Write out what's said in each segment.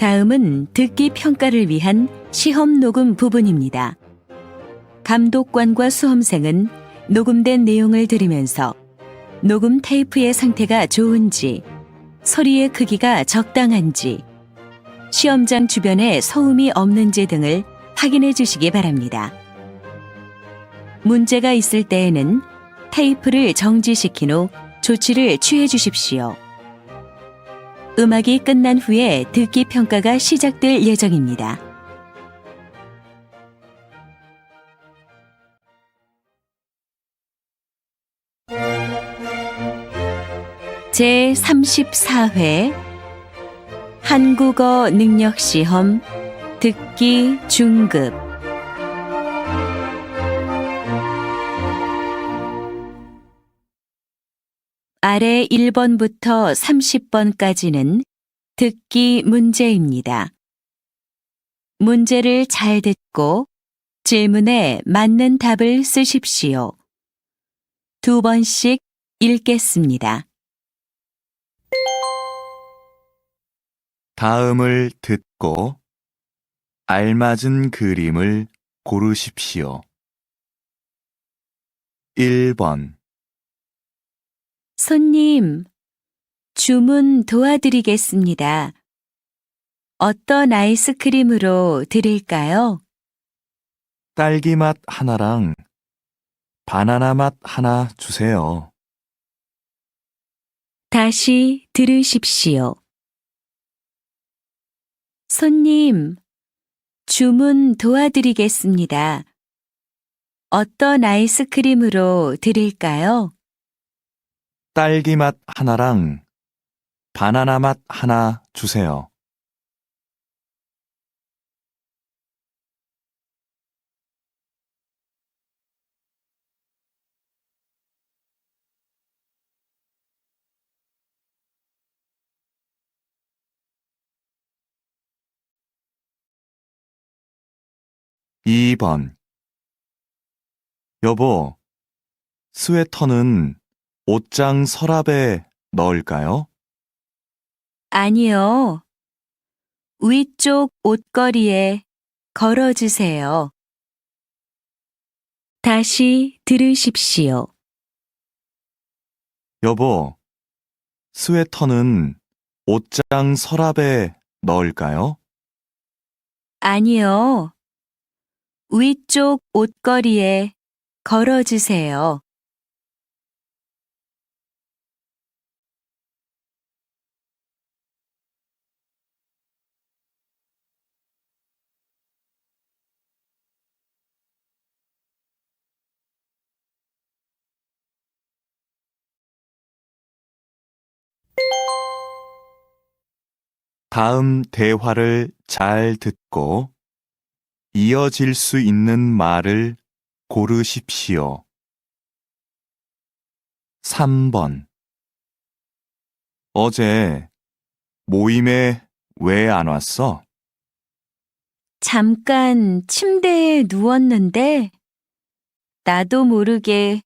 다음은 듣기 평가를 위한 시험 녹음 부분입니다. 감독관과 수험생은 녹음된 내용을 들으면서 녹음 테이프의 상태가 좋은지, 소리의 크기가 적당한지, 시험장 주변에 소음이 없는지 등을 확인해 주시기 바랍니다. 문제가 있을 때에는 테이프를 정지시킨 후 조치를 취해 주십시오. 음악이 끝난 후에 듣기 평가가 시작될 예정입니다. 제34회 한국어 능력시험 듣기 중급 아래 1번부터 30번까지는 듣기 문제입니다. 문제를 잘 듣고 질문에 맞는 답을 쓰십시오. 2번씩 읽겠습니다. 다음을 듣고 알맞은 그림을 고르십시오. 1번 손님, 주문 도와드리겠습니다. 어떤 아이스크림으로 드릴까요? 딸기 맛 하나랑 바나나 맛 하나 주세요. 다시 들으십시오. 손님, 주문 도와드리겠습니다. 어떤 아이스크림으로 드릴까요? 딸기 맛 하나랑 바나나 맛 하나 주세요. 2번 여보, 스웨터는 옷장 서랍에 넣을까요? 아니요. 위쪽 옷걸이에 걸어주세요. 다시 들으십시오. 여보, 스웨터는 옷장 서랍에 넣을까요? 아니요. 위쪽 옷걸이에 걸어주세요. 다음 대화를 잘 듣고 이어질 수 있는 말을 고르십시오. 3번 어제 모임에 왜 안 왔어? 잠깐 침대에 누웠는데 나도 모르게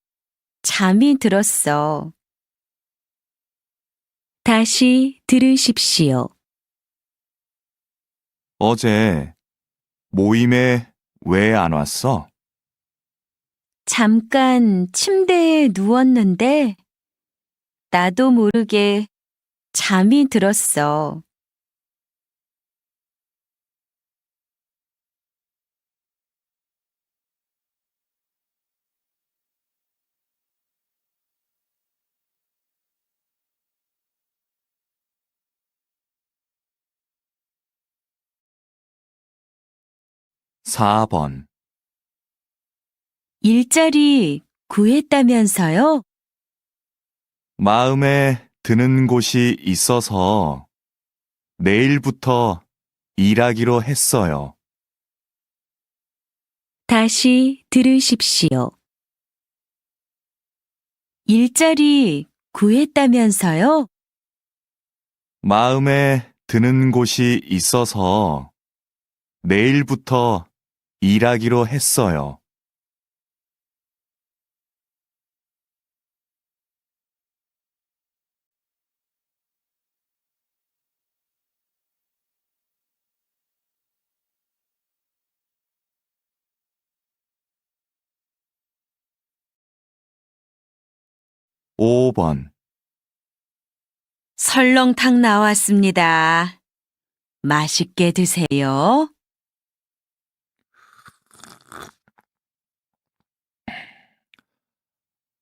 잠이 들었어. 다시 들으십시오. 어제 모임에 왜 안 왔어? 잠깐 침대에 누웠는데 나도 모르게 잠이 들었어. 4번 일자리 구했다면서요? 마음에 드는 곳이 있어서 내일부터 일하기로 했어요. 다시 들으십시오. 일자리 구했다면서요? 마음에 드는 곳이 있어서 내일부터 일하기로 했어요. 5번. 설렁탕 나왔습니다. 맛있게 드세요.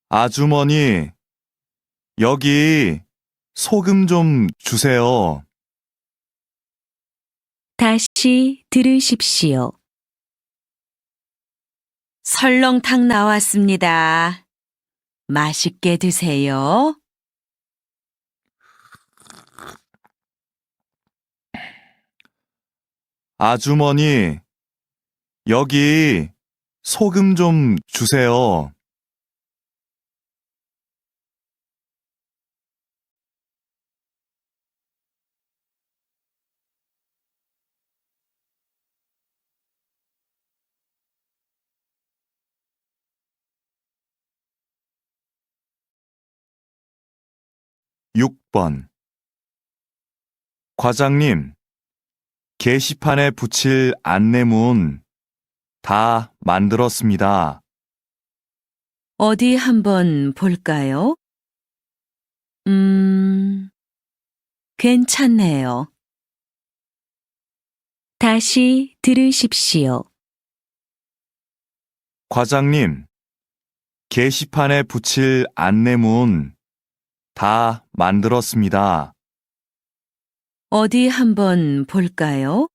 아주머니, 여기 소금 좀 주세요. 다시 들으십시오. 설렁탕 나왔습니다. 맛있게 드세요. 아주머니, 여기 소금 좀 주세요. (6번) 과장님, 게시판에 붙일 안내문 다 만들었습니다. 어디 한번 볼까요? 괜찮네요. 다시 들으십시오. 과장님, 게시판에 붙일 안내문 다 만들었습니다. 어디 한번 볼까요?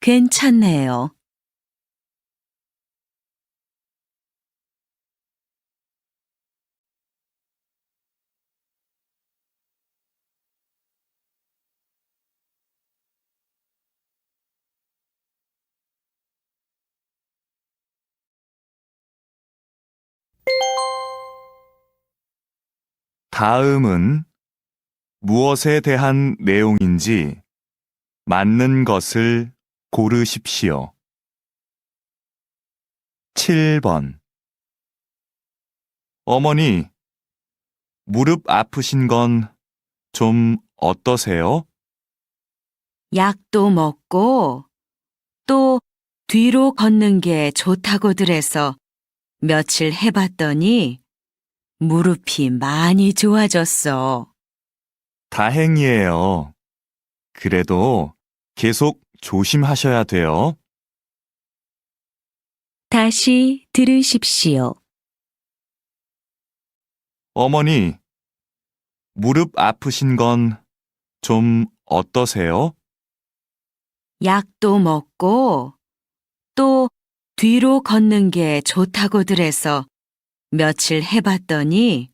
괜찮네요. 다음은 무엇에 대한 내용인지 맞는 것을 고르십시오. 7번. 어머니, 무릎 아프신 건 좀 어떠세요? 약도 먹고 또 뒤로 걷는 게 좋다고들 해서 며칠 해봤더니 무릎이 많이 좋아졌어. 다행이에요. 그래도 계속 조심하셔야 돼요. 다시 들으십시오. 어머니, 무릎 아프신 건 좀 어떠세요? 약도 먹고 또 뒤로 걷는 게 좋다고들 해서 며칠 해봤더니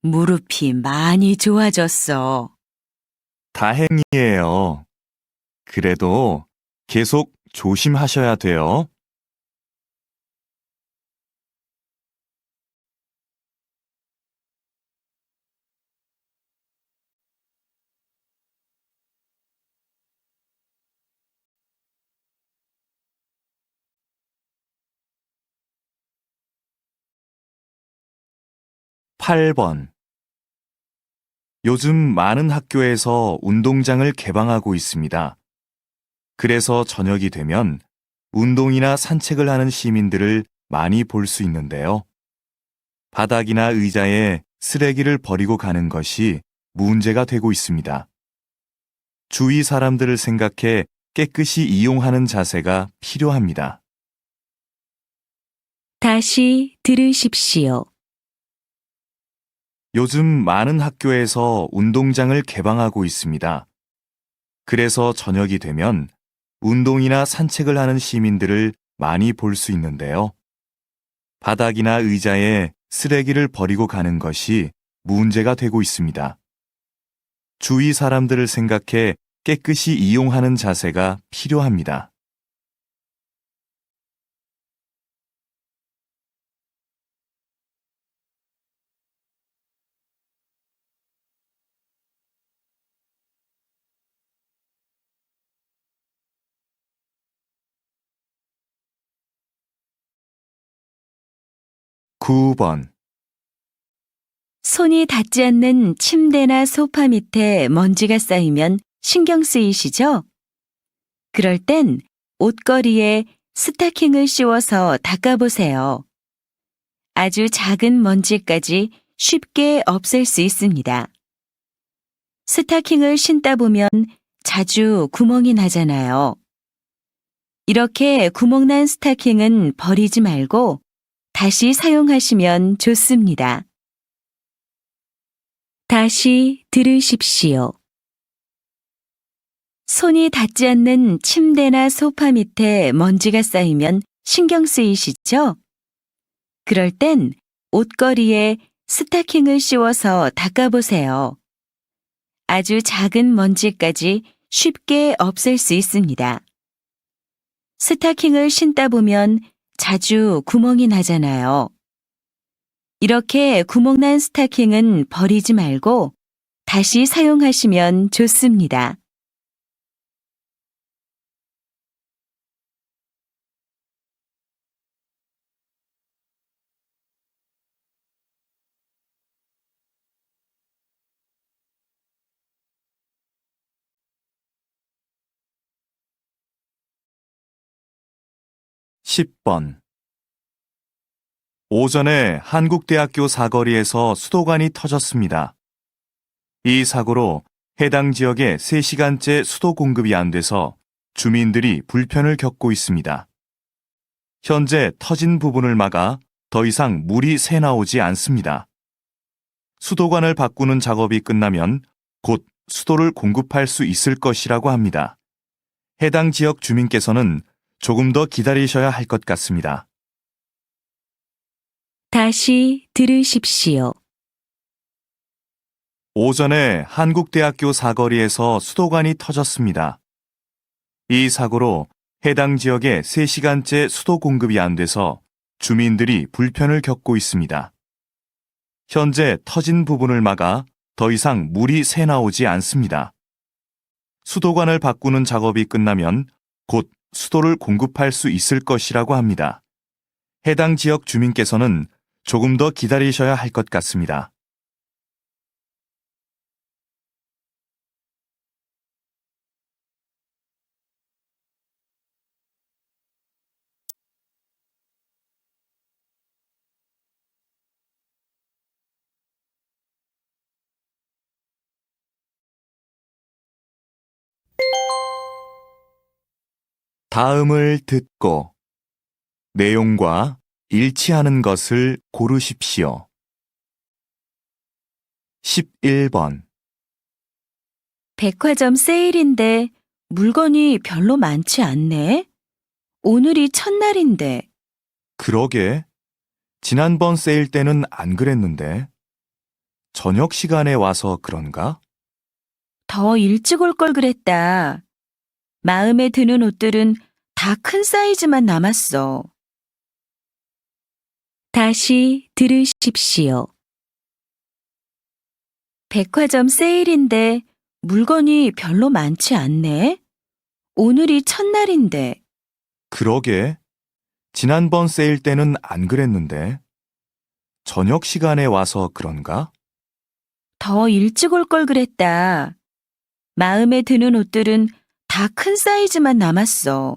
무릎이 많이 좋아졌어. 다행이에요. 그래도 계속 조심하셔야 돼요. (8번) 요즘 많은 학교에서 운동장을 개방하고 있습니다. 그래서 저녁이 되면 운동이나 산책을 하는 시민들을 많이 볼 수 있는데요. 바닥이나 의자에 쓰레기를 버리고 가는 것이 문제가 되고 있습니다. 주위 사람들을 생각해 깨끗이 이용하는 자세가 필요합니다. 다시 들으십시오. 요즘 많은 학교에서 운동장을 개방하고 있습니다. 그래서 저녁이 되면 운동이나 산책을 하는 시민들을 많이 볼 수 있는데요. 바닥이나 의자에 쓰레기를 버리고 가는 것이 문제가 되고 있습니다. 주위 사람들을 생각해 깨끗이 이용하는 자세가 필요합니다. (9번) 손이 닿지 않는 침대나 소파 밑에 먼지가 쌓이면 신경 쓰이시죠? 그럴 땐 옷걸이에 스타킹을 씌워서 닦아보세요. 아주 작은 먼지까지 쉽게 없앨 수 있습니다. 스타킹을 신다 보면 자주 구멍이 나잖아요. 이렇게 구멍난 스타킹은 버리지 말고 다시 사용하시면 좋습니다. 다시 들으십시오. 손이 닿지 않는 침대나 소파 밑에 먼지가 쌓이면 신경 쓰이시죠? 그럴 땐 옷걸이에 스타킹을 씌워서 닦아보세요. 아주 작은 먼지까지 쉽게 없앨 수 있습니다. 스타킹을 신다 보면 자주 구멍이 나잖아요. 이렇게 구멍난 스타킹은 버리지 말고 다시 사용하시면 좋습니다. 십 번 오전에 한국대학교 사거리에서 수도관이 터졌습니다. 이 사고로 해당 지역에 3시간째 수도 공급이 안 돼서 주민들이 불편을 겪고 있습니다. 현재 터진 부분을 막아 더 이상 물이 새 나오지 않습니다. 수도관을 바꾸는 작업이 끝나면 곧 수도를 공급할 수 있을 것이라고 합니다. 해당 지역 주민께서는 조금 더 기다리셔야 할 것 같습니다. 다시 들으십시오. 오전에 한국대학교 사거리에서 수도관이 터졌습니다. 이 사고로 해당 지역에 3시간째 수도 공급이 안 돼서 주민들이 불편을 겪고 있습니다. 현재 터진 부분을 막아 더 이상 물이 새 나오지 않습니다. 수도관을 바꾸는 작업이 끝나면 곧 수도를 공급할 수 있을 것이라고 합니다. 해당 지역 주민께서는 조금 더 기다리셔야 할 것 같습니다. 다음을 듣고 내용과 일치하는 것을 고르십시오. 11번 백화점 세일인데 물건이 별로 많지 않네. 오늘이 첫날인데 그러게. 지난번 세일 때는 안 그랬는데. 저녁 시간에 와서 그런가? 더 일찍 올 걸 그랬다. 마음에 드는 옷들은 다 큰 사이즈만 남았어. 다시 들으십시오. 백화점 세일인데 물건이 별로 많지 않네. 오늘이 첫날인데 그러게. 지난번 세일 때는 안 그랬는데. 저녁 시간에 와서 그런가? 더 일찍 올 걸 그랬다. 마음에 드는 옷들은 다 큰 사이즈만 남았어.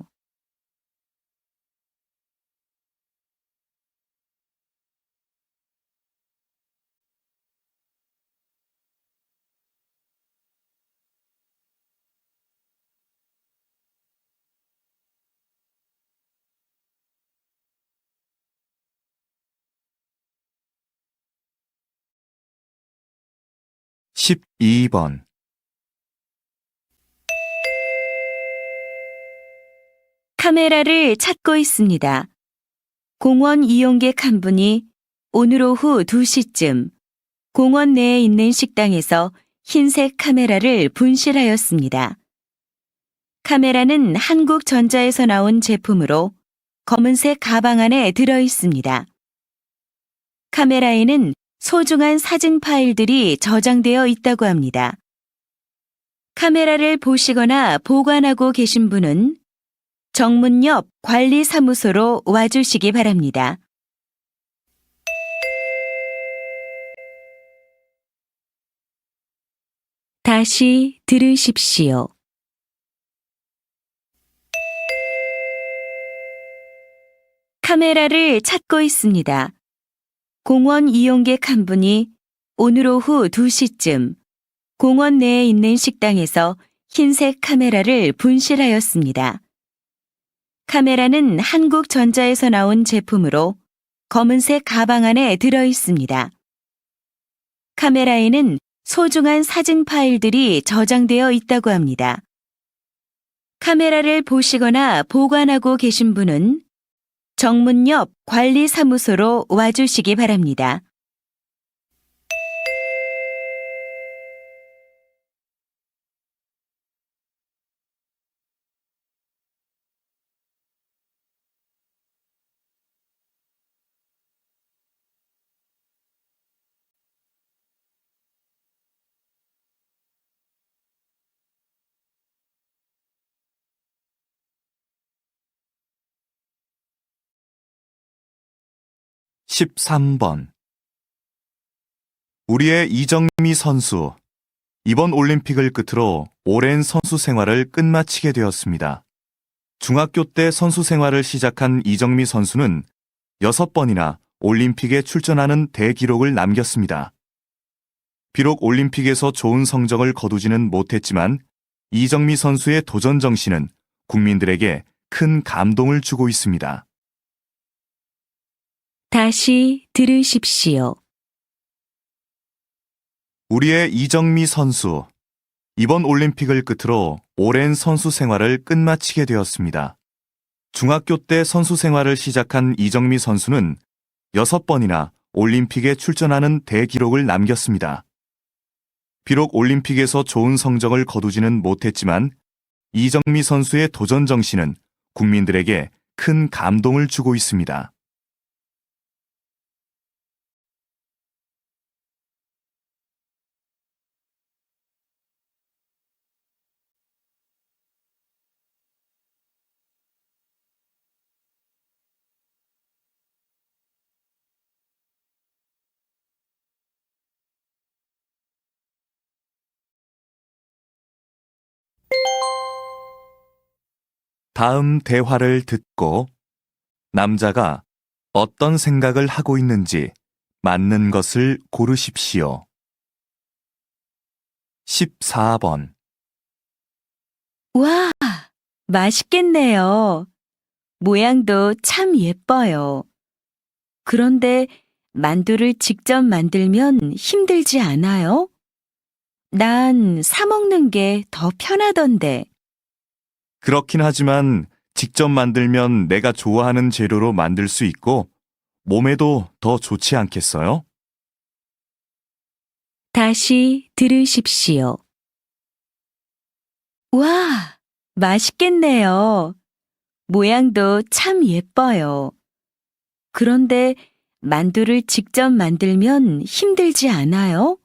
십이 번 카메라를 찾고 있습니다. 공원 이용객 한 분이 오늘 오후 2시쯤 공원 내에 있는 식당에서 흰색 카메라를 분실하였습니다. 카메라는 한국전자에서 나온 제품으로 검은색 가방 안에 들어 있습니다. 카메라에는 소중한 사진 파일들이 저장되어 있다고 합니다. 카메라를 보시거나 보관하고 계신 분은 정문 옆 관리사무소로 와주시기 바랍니다. 다시 들으십시오. 카메라를 찾고 있습니다. 공원 이용객 한 분이 오늘 오후 2시쯤 공원 내에 있는 식당에서 흰색 카메라를 분실하였습니다. 카메라는 한국전자에서 나온 제품으로 검은색 가방 안에 들어 있습니다. 카메라에는 소중한 사진 파일들이 저장되어 있다고 합니다. 카메라를 보시거나 보관하고 계신 분은 정문 옆 관리사무소로 와주시기 바랍니다. 십삼 번 우리의 이정미 선수. 이번 올림픽을 끝으로 오랜 선수 생활을 끝마치게 되었습니다. 중학교 때 선수 생활을 시작한 이정미 선수는 6번이나 올림픽에 출전하는 대기록을 남겼습니다. 비록 올림픽에서 좋은 성적을 거두지는 못했지만 이정미 선수의 도전 정신은 국민들에게 큰 감동을 주고 있습니다. 다시 들으십시오. 우리의 이정미 선수. 이번 올림픽을 끝으로 오랜 선수 생활을 끝마치게 되었습니다. 중학교 때 선수 생활을 시작한 이정미 선수는 6번이나 올림픽에 출전하는 대기록을 남겼습니다. 비록 올림픽에서 좋은 성적을 거두지는 못했지만 이정미 선수의 도전 정신은 국민들에게 큰 감동을 주고 있습니다. 다음 대화를 듣고 남자가 어떤 생각을 하고 있는지 맞는 것을 고르십시오. 14번. 와, 맛있겠네요. 모양도 참 예뻐요. 그런데 만두를 직접 만들면 힘들지 않아요? 난 사 먹는 게 더 편하던데. 그렇긴 하지만 직접 만들면 내가 좋아하는 재료로 만들 수 있고 몸에도 더 좋지 않겠어요? 다시 들으십시오. 와, 맛있겠네요. 모양도 참 예뻐요. 그런데 만두를 직접 만들면 힘들지 않아요?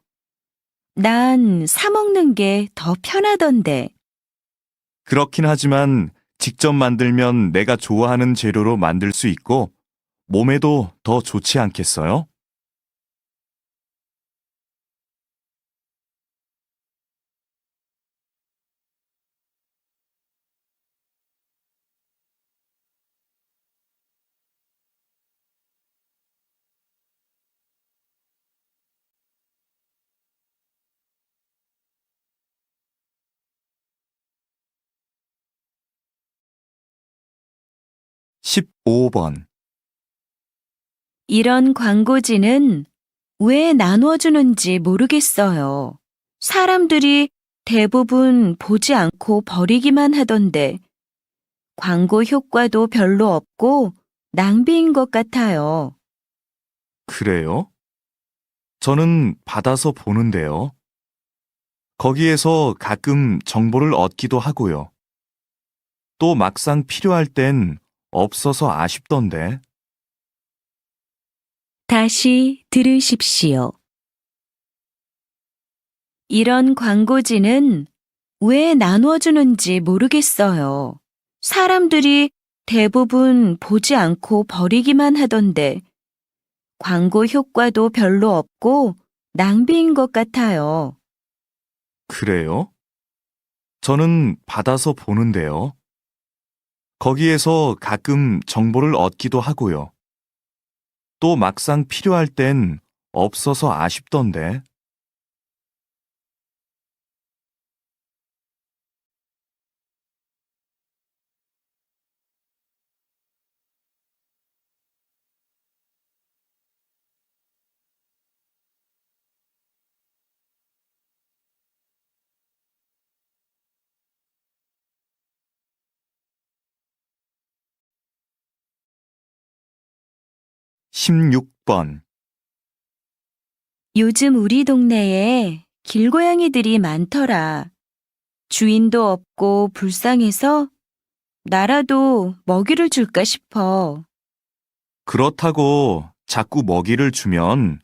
난 사 먹는 게 더 편하던데. 그렇긴 하지만 직접 만들면 내가 좋아하는 재료로 만들 수 있고 몸에도 더 좋지 않겠어요? 십오 번. 이런 광고지는 왜 나눠주는지 모르겠어요. 사람들이 대부분 보지 않고 버리기만 하던데 광고 효과도 별로 없고 낭비인 것 같아요. 그래요? 저는 받아서 보는데요. 거기에서 가끔 정보를 얻기도 하고요. 또 막상 필요할 땐 없어서 아쉽던데. 다시 들으십시오. 이런 광고지는 왜 나눠주는지 모르겠어요. 사람들이 대부분 보지 않고 버리기만 하던데 광고 효과도 별로 없고 낭비인 것 같아요. 그래요? 저는 받아서 보는데요. 거기에서 가끔 정보를 얻기도 하고요. 또 막상 필요할 땐 없어서 아쉽던데. 십육 번 요즘 우리 동네에 길고양이들이 많더라. 주인도 없고 불쌍해서 나라도 먹이를 줄까 싶어. 그렇다고 자꾸 먹이를 주면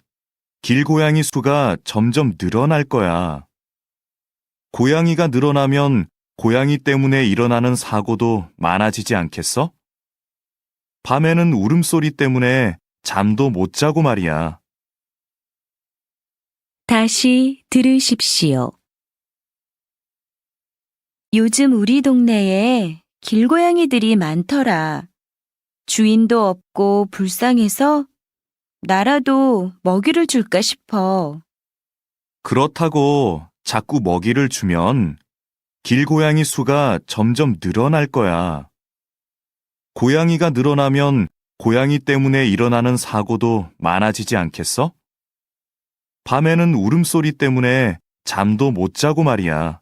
길고양이 수가 점점 늘어날 거야. 고양이가 늘어나면 고양이 때문에 일어나는 사고도 많아지지 않겠어? 밤에는 울음소리 때문에 잠도 못 자고 말이야. 다시 들으십시오. 요즘 우리 동네에 길고양이들이 많더라. 주인도 없고 불쌍해서 나라도 먹이를 줄까 싶어. 그렇다고 자꾸 먹이를 주면 길고양이 수가 점점 늘어날 거야. 고양이가 늘어나면 고양이 때문에 일어나는 사고도 많아지지 않겠어? 밤에는 울음소리 때문에 잠도 못 자고 말이야.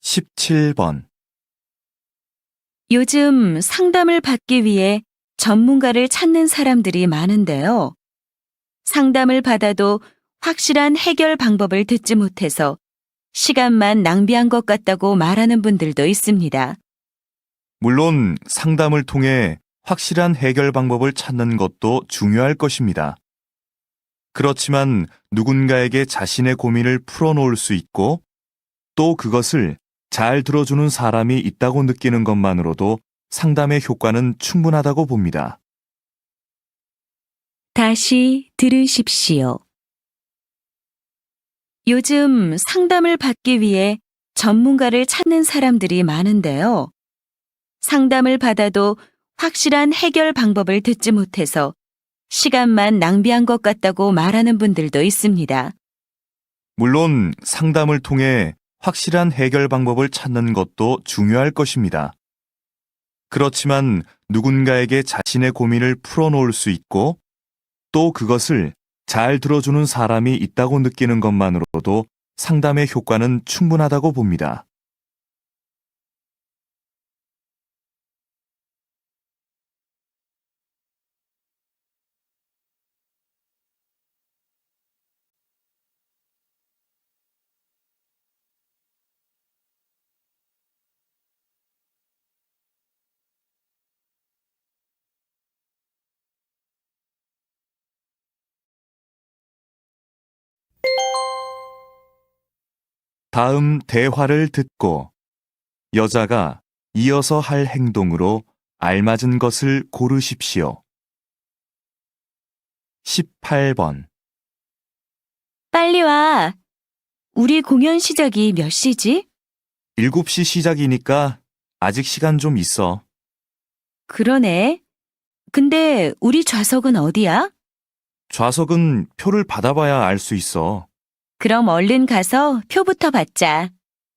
십칠 번 요즘 상담을 받기 위해 전문가를 찾는 사람들이 많은데요. 상담을 받아도 확실한 해결 방법을 듣지 못해서 시간만 낭비한 것 같다고 말하는 분들도 있습니다. 물론 상담을 통해 확실한 해결 방법을 찾는 것도 중요할 것입니다. 그렇지만 누군가에게 자신의 고민을 풀어놓을 수 있고 또 그것을 잘 들어주는 사람이 있다고 느끼는 것만으로도 상담의 효과는 충분하다고 봅니다. 다시 들으십시오. 요즘 상담을 받기 위해 전문가를 찾는 사람들이 많은데요. 상담을 받아도 확실한 해결 방법을 듣지 못해서 시간만 낭비한 것 같다고 말하는 분들도 있습니다. 물론 상담을 통해 확실한 해결 방법을 찾는 것도 중요할 것입니다. 그렇지만 누군가에게 자신의 고민을 풀어놓을 수 있고 또 그것을 잘 들어주는 사람이 있다고 느끼는 것만으로도 상담의 효과는 충분하다고 봅니다. 다음 대화를 듣고 여자가 이어서 할 행동으로 알맞은 것을 고르십시오. 18번 빨리 와. 우리 공연 시작이 몇 시지? 7시 시작이니까 아직 시간 좀 있어. 그러네. 근데 우리 좌석은 어디야? 좌석은 표를 받아봐야 알 수 있어. 그럼 얼른 가서 표부터 받자.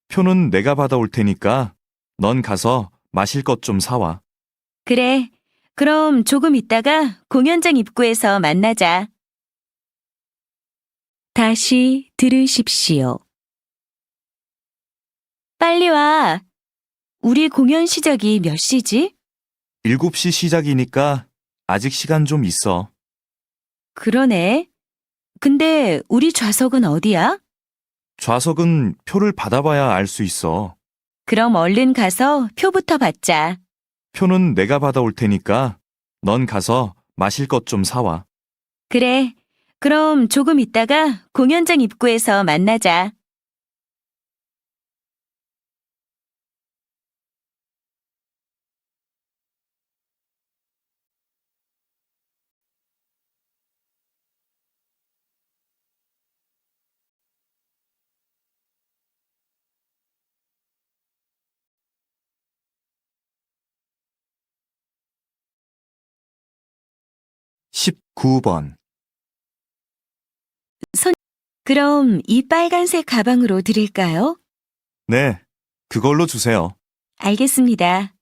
표는 내가 받아올 테니까 넌 가서 마실 것 좀 사와. 그래. 그럼 조금 있다가 공연장 입구에서 만나자. 다시 들으십시오. 빨리 와. 우리 공연 시작이 몇 시지? 7시 시작이니까 아직 시간 좀 있어. 그러네. 근데 우리 좌석은 어디야? 좌석은 표를 받아봐야 알 수 있어. 그럼 얼른 가서 표부터 받자. 표는 내가 받아올 테니까 넌 가서 마실 것 좀 사와. 그래. 그럼 조금 있다가 공연장 입구에서 만나자. 십구 번 그럼 이 빨간색 가방으로 드릴까요? 네, 그걸로 주세요. 알겠습니다.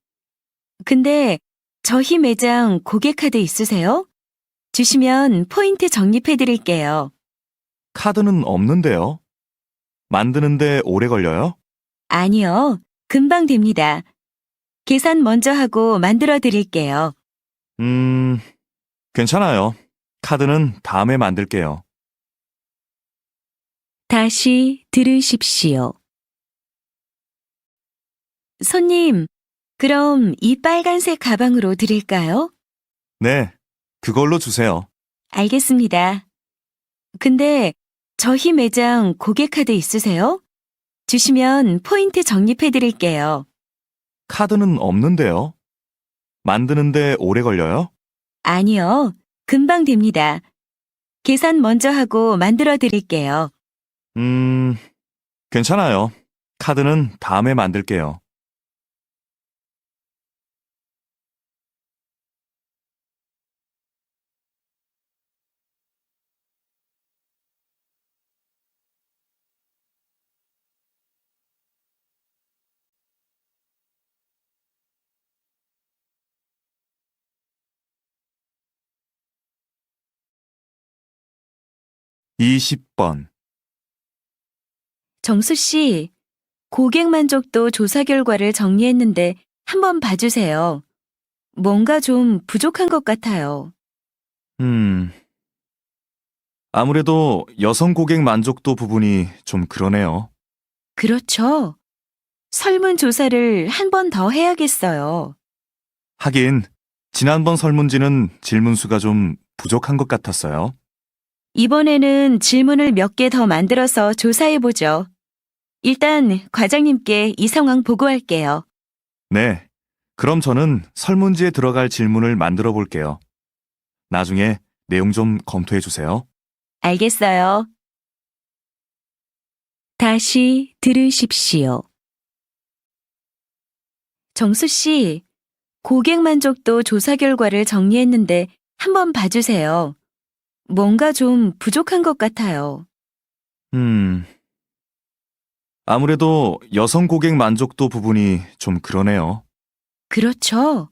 근데 저희 매장 고객카드 있으세요? 주시면 포인트 적립해 드릴게요. 카드는 없는데요. 만드는데 오래 걸려요? 아니요. 금방 됩니다. 계산 먼저 하고 만들어 드릴게요. 괜찮아요. 카드는 다음에 만들게요. 다시 들으십시오. 손님, 그럼 이 빨간색 가방으로 드릴까요? 네, 그걸로 주세요. 알겠습니다. 근데 저희 매장 고객카드 있으세요? 주시면 포인트 적립해 드릴게요. 카드는 없는데요. 만드는데 오래 걸려요? 아니요. 금방 됩니다. 계산 먼저 하고 만들어 드릴게요. 괜찮아요. 카드는 다음에 만들게요. 이십 번 정수 씨, 고객 만족도 조사 결과를 정리했는데 한번 봐주세요. 뭔가 좀 부족한 것 같아요. 아무래도 여성 고객 만족도 부분이 좀 그러네요. 그렇죠. 설문조사를 한 번 더 해야겠어요. 하긴, 지난번 설문지는 질문 수가 좀 부족한 것 같았어요. 이번에는 질문을 몇 개 더 만들어서 조사해보죠. 일단 과장님께 이 상황 보고할게요. 네. 그럼 저는 설문지에 들어갈 질문을 만들어 볼게요. 나중에 내용 좀 검토해 주세요. 알겠어요. 다시 들으십시오. 정수 씨, 고객 만족도 조사 결과를 정리했는데 한번 봐주세요. 뭔가 좀 부족한 것 같아요. 아무래도 여성 고객 만족도 부분이 좀 그러네요. 그렇죠.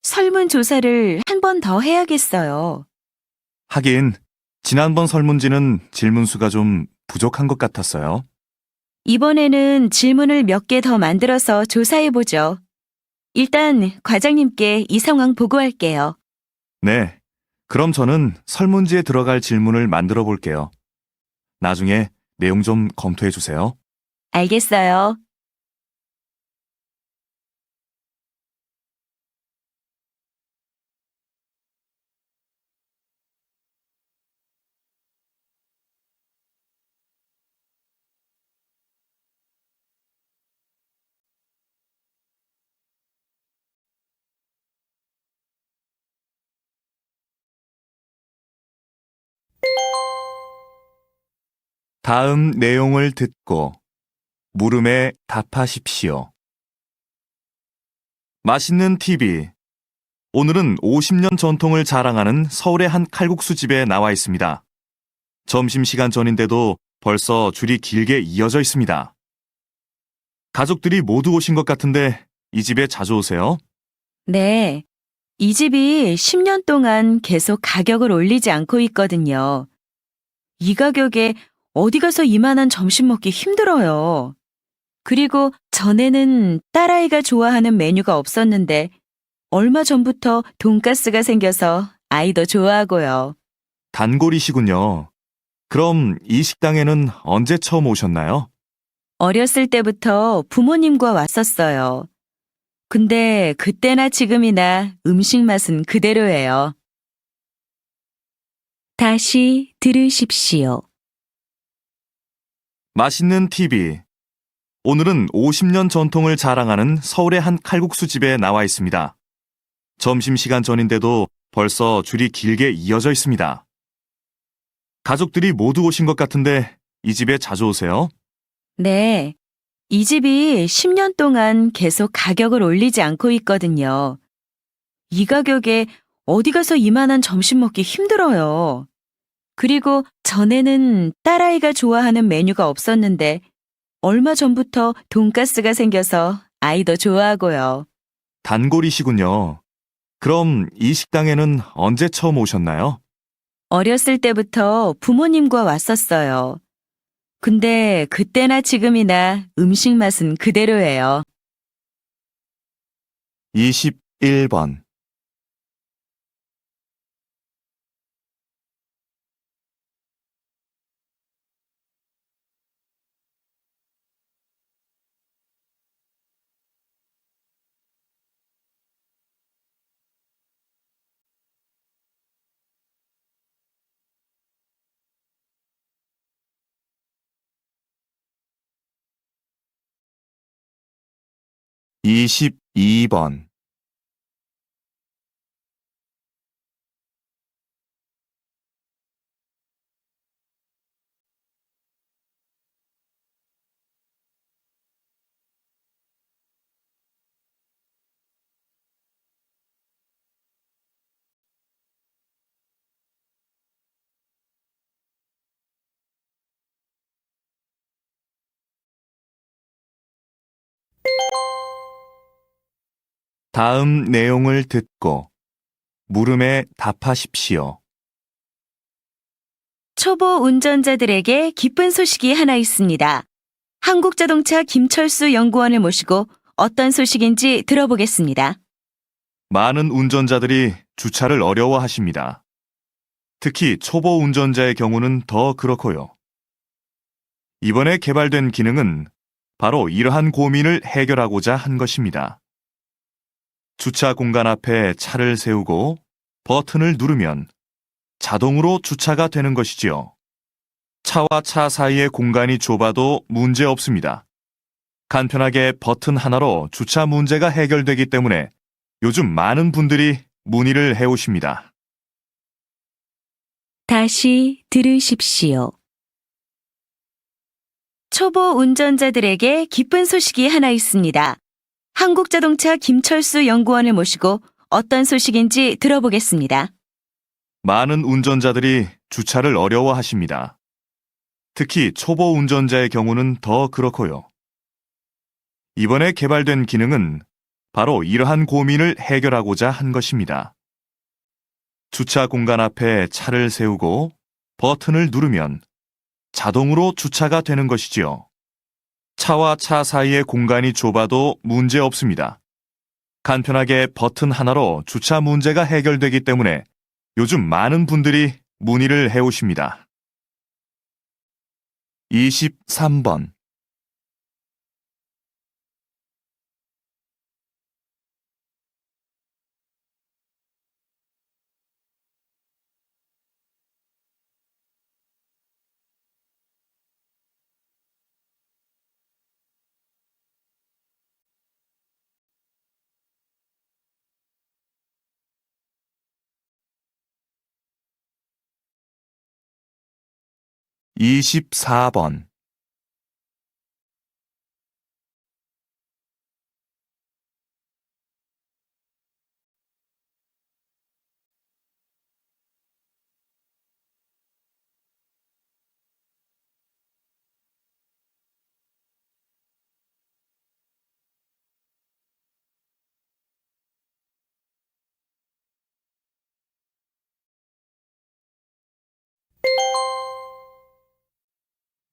설문조사를 한 번 더 해야겠어요. 하긴, 지난번 설문지는 질문 수가 좀 부족한 것 같았어요. 이번에는 질문을 몇 개 더 만들어서 조사해보죠. 일단 과장님께 이 상황 보고할게요. 네. 그럼 저는 설문지에 들어갈 질문을 만들어 볼게요. 나중에 내용 좀 검토해 주세요. 알겠어요. 다음 내용을 듣고 물음에 답하십시오. 맛있는 TV. 오늘은 50년 전통을 자랑하는 서울의 한 칼국수 집에 나와 있습니다. 점심시간 전인데도 벌써 줄이 길게 이어져 있습니다. 가족들이 모두 오신 것 같은데 이 집에 자주 오세요? 네. 이 집이 10년 동안 계속 가격을 올리지 않고 있거든요. 이 가격에 어디 가서 이만한 점심 먹기 힘들어요. 그리고 전에는 딸아이가 좋아하는 메뉴가 없었는데 얼마 전부터 돈가스가 생겨서 아이도 좋아하고요. 단골이시군요. 그럼 이 식당에는 언제 처음 오셨나요? 어렸을 때부터 부모님과 왔었어요. 근데 그때나 지금이나 음식 맛은 그대로예요. 다시 들으십시오. 맛있는 TV. 오늘은 50년 전통을 자랑하는 서울의 한 칼국수 집에 나와 있습니다. 점심시간 전인데도 벌써 줄이 길게 이어져 있습니다. 가족들이 모두 오신 것 같은데 이 집에 자주 오세요? 네. 이 집이 10년 동안 계속 가격을 올리지 않고 있거든요. 이 가격에 어디 가서 이만한 점심 먹기 힘들어요. 그리고 전에는 딸아이가 좋아하는 메뉴가 없었는데 얼마 전부터 돈가스가 생겨서 아이도 좋아하고요. 단골이시군요. 그럼 이 식당에는 언제 처음 오셨나요? 어렸을 때부터 부모님과 왔었어요. 근데 그때나 지금이나 음식 맛은 그대로예요. 21번. 이십이 번. 다음 내용을 듣고 물음에 답하십시오. 초보 운전자들에게 기쁜 소식이 하나 있습니다. 한국자동차 김철수 연구원을 모시고 어떤 소식인지 들어보겠습니다. 많은 운전자들이 주차를 어려워하십니다. 특히 초보 운전자의 경우는 더 그렇고요. 이번에 개발된 기능은 바로 이러한 고민을 해결하고자 한 것입니다. 주차 공간 앞에 차를 세우고 버튼을 누르면 자동으로 주차가 되는 것이지요. 차와 차 사이의 공간이 좁아도 문제 없습니다. 간편하게 버튼 하나로 주차 문제가 해결되기 때문에 요즘 많은 분들이 문의를 해오십니다. 다시 들으십시오. 초보 운전자들에게 기쁜 소식이 하나 있습니다. 한국자동차 김철수 연구원을 모시고 어떤 소식인지 들어보겠습니다. 많은 운전자들이 주차를 어려워하십니다. 특히 초보 운전자의 경우는 더 그렇고요. 이번에 개발된 기능은 바로 이러한 고민을 해결하고자 한 것입니다. 주차 공간 앞에 차를 세우고 버튼을 누르면 자동으로 주차가 되는 것이지요. 차와 차 사이의 공간이 좁아도 문제 없습니다. 간편하게 버튼 하나로 주차 문제가 해결되기 때문에 요즘 많은 분들이 문의를 해오십니다. 23번. 이십사 번.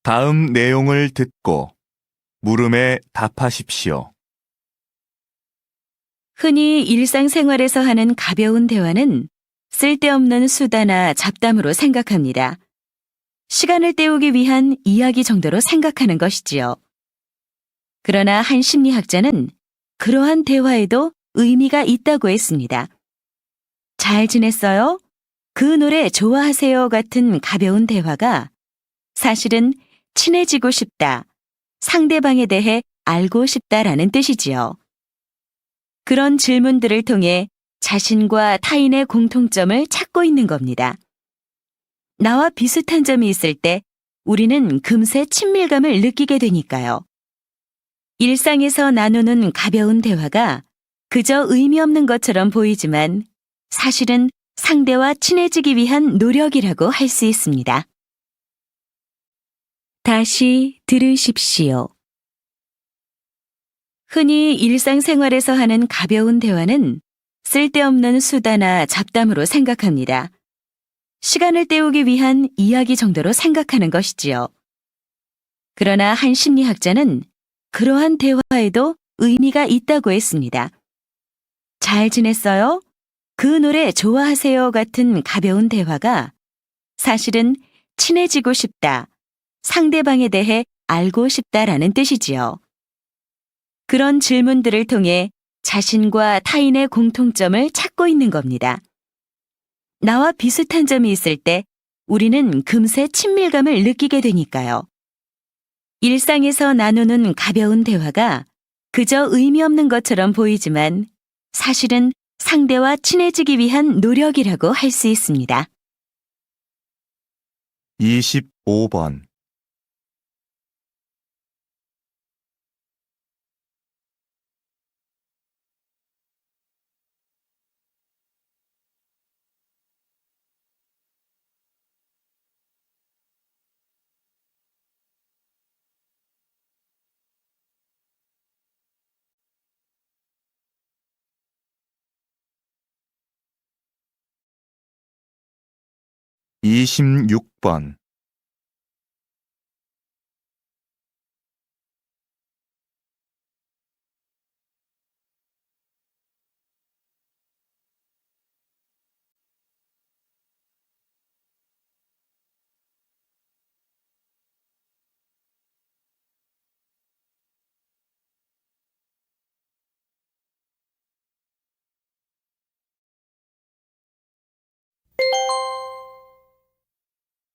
다음 내용을 듣고 물음에 답하십시오. 흔히 일상생활에서 하는 가벼운 대화는 쓸데없는 수다나 잡담으로 생각합니다. 시간을 때우기 위한 이야기 정도로 생각하는 것이지요. 그러나 한 심리학자는 그러한 대화에도 의미가 있다고 했습니다. 잘 지냈어요? 그 노래 좋아하세요 같은 가벼운 대화가 사실은 친해지고 싶다, 상대방에 대해 알고 싶다라는 뜻이지요. 그런 질문들을 통해 자신과 타인의 공통점을 찾고 있는 겁니다. 나와 비슷한 점이 있을 때 우리는 금세 친밀감을 느끼게 되니까요. 일상에서 나누는 가벼운 대화가 그저 의미 없는 것처럼 보이지만 사실은 상대와 친해지기 위한 노력이라고 할 수 있습니다. 다시 들으십시오. 흔히 일상생활에서 하는 가벼운 대화는 쓸데없는 수다나 잡담으로 생각합니다. 시간을 때우기 위한 이야기 정도로 생각하는 것이지요. 그러나 한 심리학자는 그러한 대화에도 의미가 있다고 했습니다. 잘 지냈어요? 그 노래 좋아하세요? 같은 가벼운 대화가 사실은 친해지고 싶다, 상대방에 대해 알고 싶다라는 뜻이지요. 그런 질문들을 통해 자신과 타인의 공통점을 찾고 있는 겁니다. 나와 비슷한 점이 있을 때 우리는 금세 친밀감을 느끼게 되니까요. 일상에서 나누는 가벼운 대화가 그저 의미 없는 것처럼 보이지만 사실은 상대와 친해지기 위한 노력이라고 할 수 있습니다. 25번. 26번.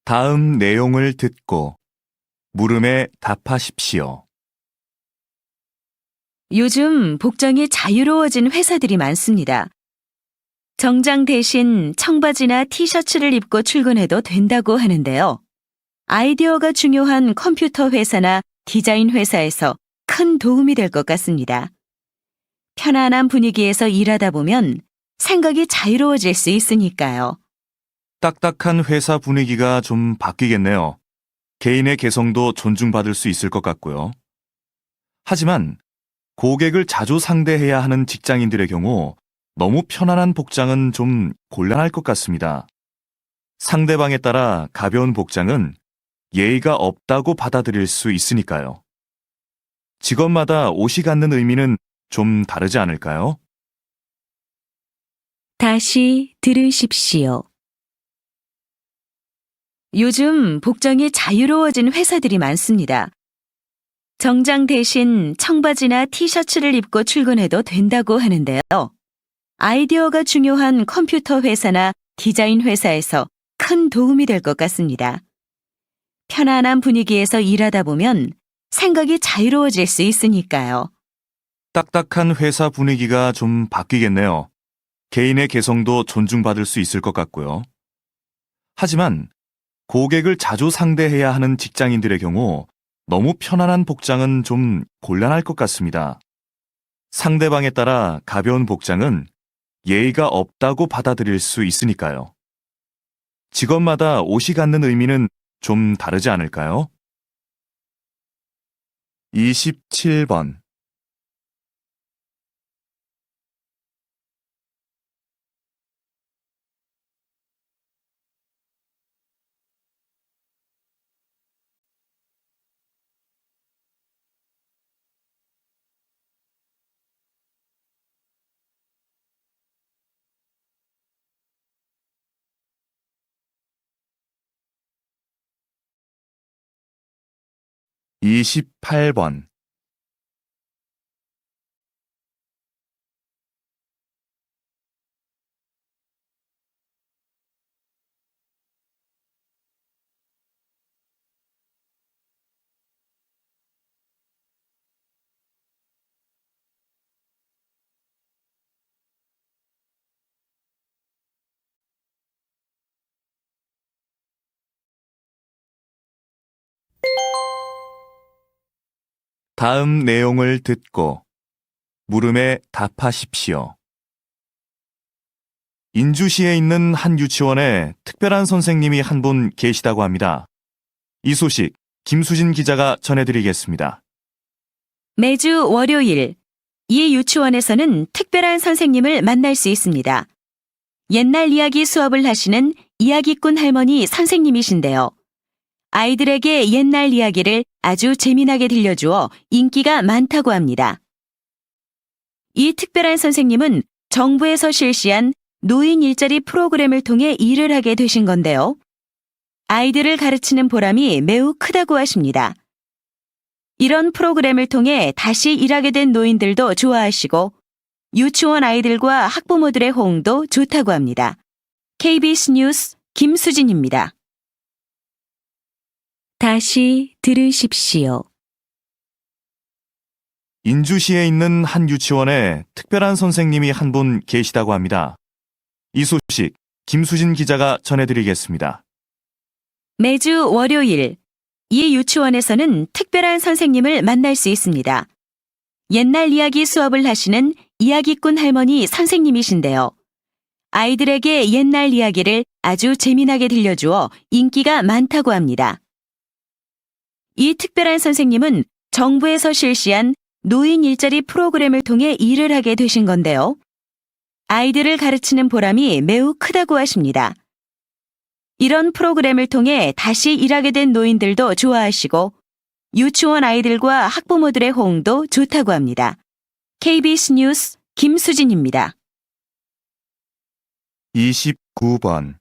'다음 내용을 듣고 물음에 답하십시오. 요즘 복장이 자유로워진 회사들이 많습니다. 정장 대신 청바지나 티셔츠를 입고 출근해도 된다고 하는데요. 아이디어가 중요한 컴퓨터 회사나 디자인 회사에서 큰 도움이 될 것 같습니다. 편안한 분위기에서 일하다 보면 생각이 자유로워질 수 있으니까요. 딱딱한 회사 분위기가 좀 바뀌겠네요. 개인의 개성도 존중받을 수 있을 것 같고요. 하지만 고객을 자주 상대해야 하는 직장인들의 경우 너무 편안한 복장은 좀 곤란할 것 같습니다. 상대방에 따라 가벼운 복장은 예의가 없다고 받아들일 수 있으니까요. 직업마다 옷이 갖는 의미는 좀 다르지 않을까요? 다시 들으십시오. 요즘 복장이 자유로워진 회사들이 많습니다. 정장 대신 청바지나 티셔츠를 입고 출근해도 된다고 하는데요. 아이디어가 중요한 컴퓨터 회사나 디자인 회사에서 큰 도움이 될 것 같습니다. 편안한 분위기에서 일하다 보면 생각이 자유로워질 수 있으니까요. 딱딱한 회사 분위기가 좀 바뀌겠네요. 개인의 개성도 존중받을 수 있을 것 같고요. 하지만 고객을 자주 상대해야 하는 직장인들의 경우 너무 편안한 복장은 좀 곤란할 것 같습니다. 상대방에 따라 가벼운 복장은 예의가 없다고 받아들일 수 있으니까요. 직업마다 옷이 갖는 의미는 좀 다르지 않을까요? 27번. 28번. 다음 내용을 듣고 물음에 답하십시오. 인주시에 있는 한 유치원에 특별한 선생님이 한 분 계시다고 합니다. 이 소식 김수진 기자가 전해드리겠습니다. 매주 월요일, 이 유치원에서는 특별한 선생님을 만날 수 있습니다. 옛날 이야기 수업을 하시는 이야기꾼 할머니 선생님이신데요. 아이들에게 옛날 이야기를 아주 재미나게 들려주어 인기가 많다고 합니다. 이 특별한 선생님은 정부에서 실시한 노인 일자리 프로그램을 통해 일을 하게 되신 건데요. 아이들을 가르치는 보람이 매우 크다고 하십니다. 이런 프로그램을 통해 다시 일하게 된 노인들도 좋아하시고 유치원 아이들과 학부모들의 호응도 좋다고 합니다. KBS 뉴스 김수진입니다. 다시 들으십시오. 인주시에 있는 한 유치원에 특별한 선생님이 한 분 계시다고 합니다. 이 소식 김수진 기자가 전해드리겠습니다. 매주 월요일, 이 유치원에서는 특별한 선생님을 만날 수 있습니다. 옛날 이야기 수업을 하시는 이야기꾼 할머니 선생님이신데요. 아이들에게 옛날 이야기를 아주 재미나게 들려주어 인기가 많다고 합니다. 이 특별한 선생님은 정부에서 실시한 노인 일자리 프로그램을 통해 일을 하게 되신 건데요. 아이들을 가르치는 보람이 매우 크다고 하십니다. 이런 프로그램을 통해 다시 일하게 된 노인들도 좋아하시고 유치원 아이들과 학부모들의 호응도 좋다고 합니다. KBS 뉴스 김수진입니다. 29번